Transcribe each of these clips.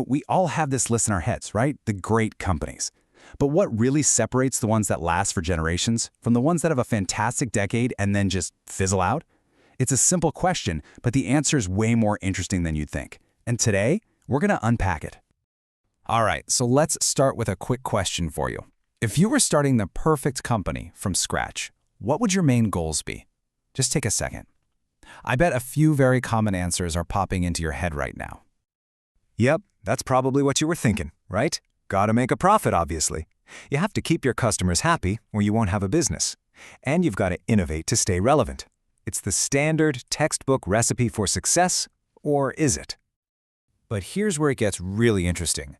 We all have this list in our heads, right? The great companies. But what really separates the ones that last for generations from the ones that have a fantastic decade and then just fizzle out? It's a simple question, but the answer is way more interesting than you'd think. And today, we're going to unpack it. All right, so let's start with a quick question for you. If you were starting the perfect company from scratch, what would your main goals be? Just take a second. I bet a few very common answers are popping into your head right now. Yep, that's probably what you were thinking, right? Gotta make a profit, obviously. You have to keep your customers happy or you won't have a business. And you've got to innovate to stay relevant. It's the standard textbook recipe for success, or is it? But here's where it gets really interesting.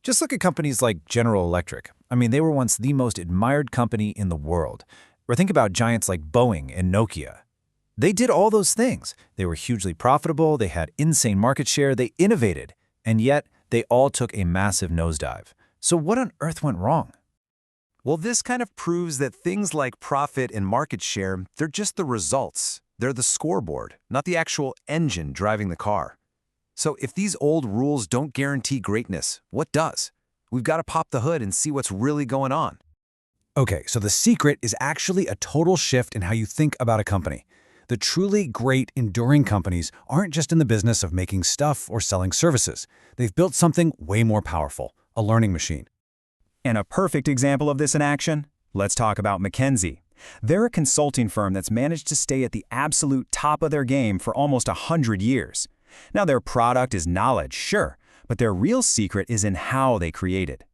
Just look at companies like General Electric. They were once the most admired company in the world. Or think about giants like Boeing and Nokia. They did all those things. They were hugely profitable, they had insane market share, they innovated, and yet they all took a massive nosedive. So what on earth went wrong? Well, this kind of proves that things like profit and market share, they're just the results. They're the scoreboard, not the actual engine driving the car. So if these old rules don't guarantee greatness, what does? We've got to pop the hood and see what's really going on. Okay, so the secret is actually a total shift in how you think about a company. The truly great, enduring companies aren't just in the business of making stuff or selling services. They've built something way more powerful, a learning machine. And a perfect example of this in action? Let's talk about McKinsey. They're a consulting firm that's managed to stay at the absolute top of their game for almost 100 years. Now, their product is knowledge, sure, but their real secret is in how they create it.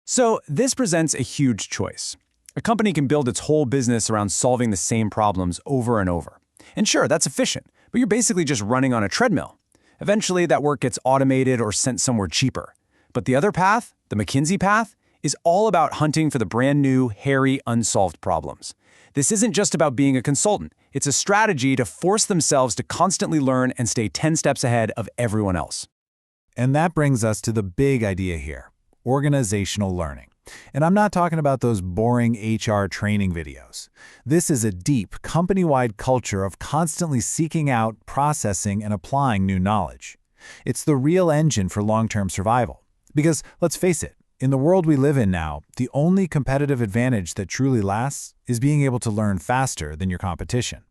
So this presents a huge choice. A company can build its whole business around solving the same problems over and over. And sure, that's efficient, but you're basically just running on a treadmill. Eventually, that work gets automated or sent somewhere cheaper. But the other path, the McKinsey path, is all about hunting for the brand new, hairy, unsolved problems. This isn't just about being a consultant. It's a strategy to force themselves to constantly learn and stay 10 steps ahead of everyone else. And that brings us to the big idea here, organizational learning. And I'm not talking about those boring HR training videos. This is a deep, company-wide culture of constantly seeking out, processing, and applying new knowledge. It's the real engine for long-term survival. Because, let's face it, in the world we live in now, the only competitive advantage that truly lasts is being able to learn faster than your competition.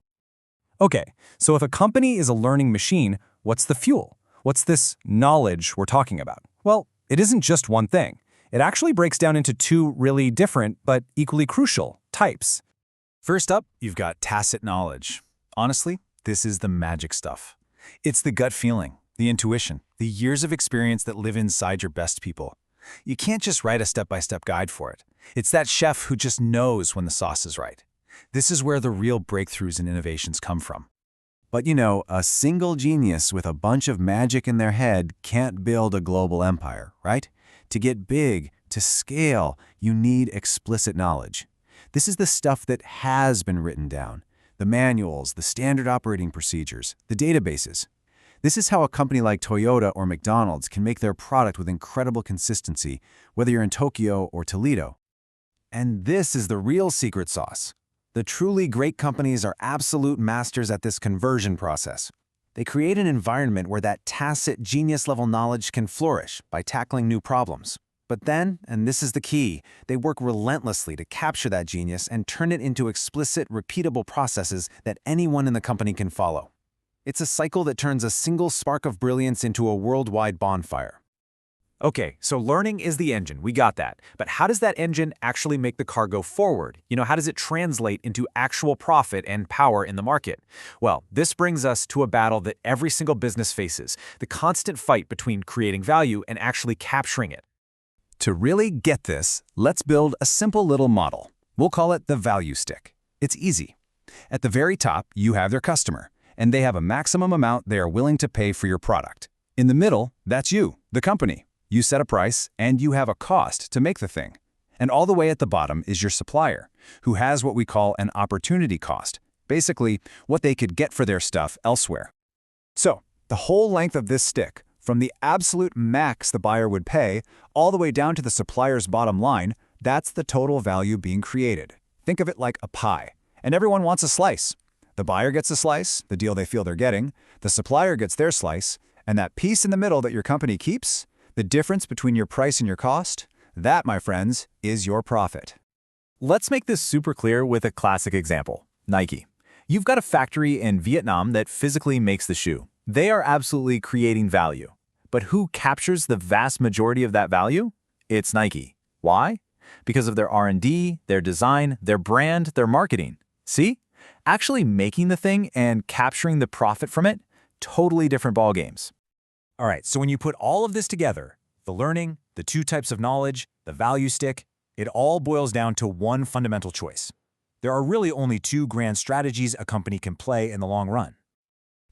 Okay, so if a company is a learning machine, what's the fuel? What's this knowledge we're talking about? Well, it isn't just one thing. It actually breaks down into two really different but equally crucial types. First up, you've got tacit knowledge. Honestly, this is the magic stuff. It's the gut feeling, the intuition, the years of experience that live inside your best people. You can't just write a step-by-step guide for it. It's that chef who just knows when the sauce is right. This is where the real breakthroughs and innovations come from. But a single genius with a bunch of magic in their head can't build a global empire, right? To get big, to scale, you need explicit knowledge. This is the stuff that has been written down. The manuals, the standard operating procedures, the databases. This is how a company like Toyota or McDonald's can make their product with incredible consistency, whether you're in Tokyo or Toledo. And this is the real secret sauce. The truly great companies are absolute masters at this conversion process. They create an environment where that tacit, genius-level knowledge can flourish by tackling new problems. But then, and this is the key, they work relentlessly to capture that genius and turn it into explicit, repeatable processes that anyone in the company can follow. It's a cycle that turns a single spark of brilliance into a worldwide bonfire. Okay, so learning is the engine, we got that. But how does that engine actually make the car go forward? How does it translate into actual profit and power in the market? Well, this brings us to a battle that every single business faces, the constant fight between creating value and actually capturing it. To really get this, let's build a simple little model. We'll call it the value stick. It's easy. At the very top, you have their customer, and they have a maximum amount they are willing to pay for your product. In the middle, that's you, the company. You set a price, and you have a cost to make the thing. And all the way at the bottom is your supplier, who has what we call an opportunity cost, basically what they could get for their stuff elsewhere. So, the whole length of this stick, from the absolute max the buyer would pay, all the way down to the supplier's bottom line, that's the total value being created. Think of it like a pie, and everyone wants a slice. The buyer gets a slice, the deal they feel they're getting, the supplier gets their slice, and that piece in the middle that your company keeps, The difference between your price and your cost? That, my friends, is your profit. Let's make this super clear with a classic example. Nike. You've got a factory in Vietnam that physically makes the shoe. They are absolutely creating value. But who captures the vast majority of that value? It's Nike. Why? Because of their R&D, their design, their brand, their marketing. See? Actually making the thing and capturing the profit from it, totally different ballgames. All right, so when you put all of this together, the learning, the two types of knowledge, the value stick, it all boils down to one fundamental choice. There are really only two grand strategies a company can play in the long run.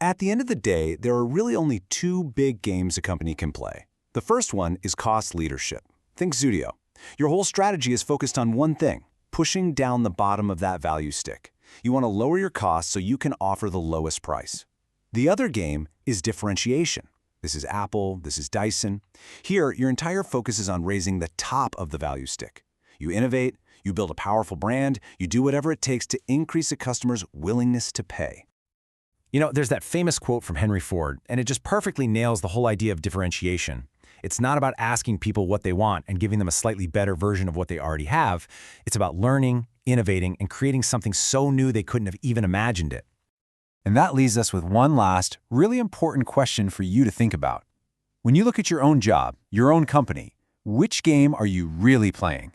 At the end of the day, there are really only two big games a company can play. The first one is cost leadership. Think Zudio. Your whole strategy is focused on one thing, pushing down the bottom of that value stick. You want to lower your costs so you can offer the lowest price. The other game is differentiation. This is Apple, this is Dyson. Here, your entire focus is on raising the top of the value stick. You innovate, you build a powerful brand, you do whatever it takes to increase a customer's willingness to pay. You know, there's that famous quote from Henry Ford, and it just perfectly nails the whole idea of differentiation. It's not about asking people what they want and giving them a slightly better version of what they already have. It's about learning, innovating, and creating something so new they couldn't have even imagined it. And that leaves us with one last, really important question for you to think about. When you look at your own job, your own company, which game are you really playing?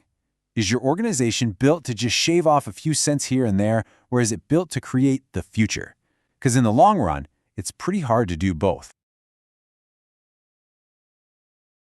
Is your organization built to just shave off a few cents here and there, or is it built to create the future? Because in the long run, it's pretty hard to do both.